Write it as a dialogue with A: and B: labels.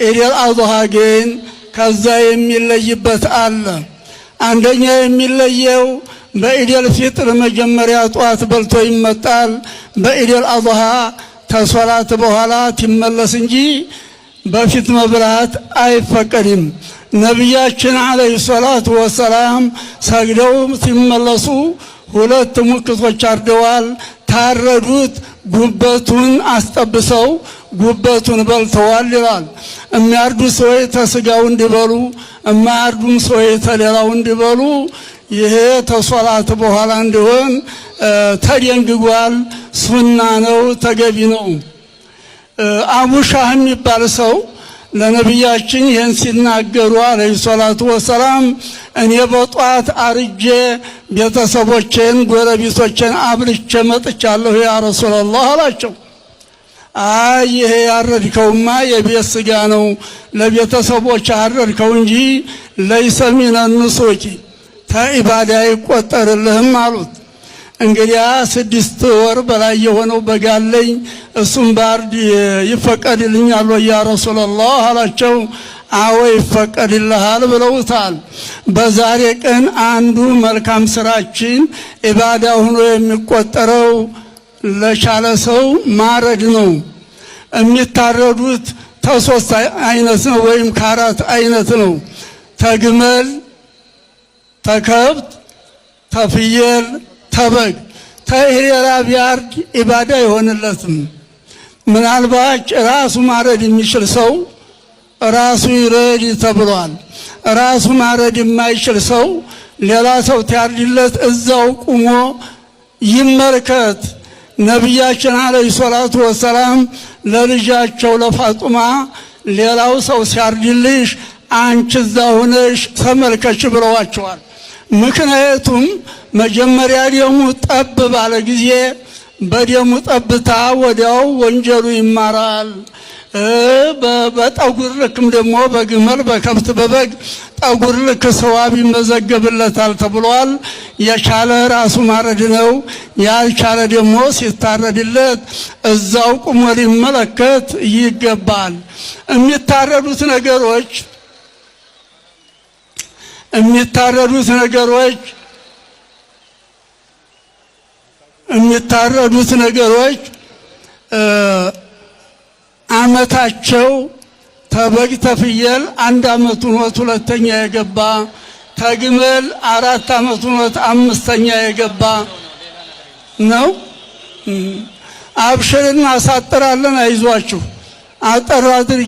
A: ኢደል አድሃ ግን ከዛ የሚለይበት አለ። አንደኛ የሚለየው በኢደል ፊጥር መጀመሪያ ጧት በልቶ ይመጣል። በኢደል አድሃ ተሶላት በኋላ ትመለስ እንጂ በፊት መብላት አይፈቀድም። ነቢያችን አለይሂ ሰላቱ ወሰላም ሰግደው ሲመለሱ ሁለት ሙክቶች አርደዋል። ታረዱት ጉበቱን አስጠብሰው ጉበቱን በልተዋል ይላል። የሚያርዱ ሰዎች ተስጋው እንዲበሉ የማያርዱም ሰዎች ተሌላው እንዲበሉ ይሄ ተሶላት በኋላ እንዲሆን ተደንግጓል። ሱና ነው፣ ተገቢ ነው። አቡ ሻህ የሚባል ሰው ለነቢያችን ይህን ሲናገሩ አለይሂ ሰላቱ ወሰላም እኔ በጧት አርጄ ቤተሰቦቼን ጎረቤቶቼን አብልቼ መጥቻለሁ ያ ረሱላላህ አላቸው። አይ ይሄ ያረድከውማ የቤት ስጋ ነው፣ ለቤተሰቦች አረድከው እንጂ ለይሰ ሚነ ኑሱኪ ተኢባዳ አይቆጠርልህም አሉት። እንግዲያ 6 ወር በላይ የሆነው በጋለኝ እሱም ባርድ ይፈቀድልኛል ወይ ያ ረሱላላህ አላቸው። አዎ ይፈቀድልሃል ብለውታል። በዛሬ ቀን አንዱ መልካም ስራችን ኢባዳ ሆኖ የሚቆጠረው ለቻለ ሰው ማረድ ነው። የሚታረዱት ተሶስት አይነት ነው ወይም ከአራት አይነት ነው። ተግመል፣ ተከብት፣ ተፍየል፣ ተበግ። ተሌላ ቢያርድ ኢባዳ አይሆንለትም። ምናልባት ራሱ ማረድ የሚችል ሰው ራሱ ይረድ ተብሏል። ራሱ ማረድ የማይችል ሰው ሌላ ሰው ሲያርድለት እዛው ቁሞ ይመልከት። ነቢያችን አለይሂ ሰላቱ ወሰላም ለልጃቸው ለፋጡማ ሌላው ሰው ሲያርድልሽ አንቺ እዛ ሆነሽ ተመልከች ብለዋቸዋል። ምክንያቱም መጀመሪያ ደሙ ጠብ ባለ ጊዜ በደሙ ጠብታ ወዲያው ወንጀሉ ይማራል። በጠጉር ልክም ደግሞ በግመል በከብት በበግ ጠጉር ልክ ሰዋብ ይመዘገብለታል ተብሏል። የቻለ ራሱ ማረድ ነው። ያልቻለ ደግሞ ሲታረድለት እዛው ቁሞ ሊመለከት ይገባል። የሚታረዱት ነገሮች አመታቸው ተበግ ተፍየል 1 አመት ሆኖት 2ኛ የገባ ተግመል 4 አመት ሆኖት 5ኛ የገባ ነው። አብሽርና አሳጥራለን አይዟችሁ አጠራድር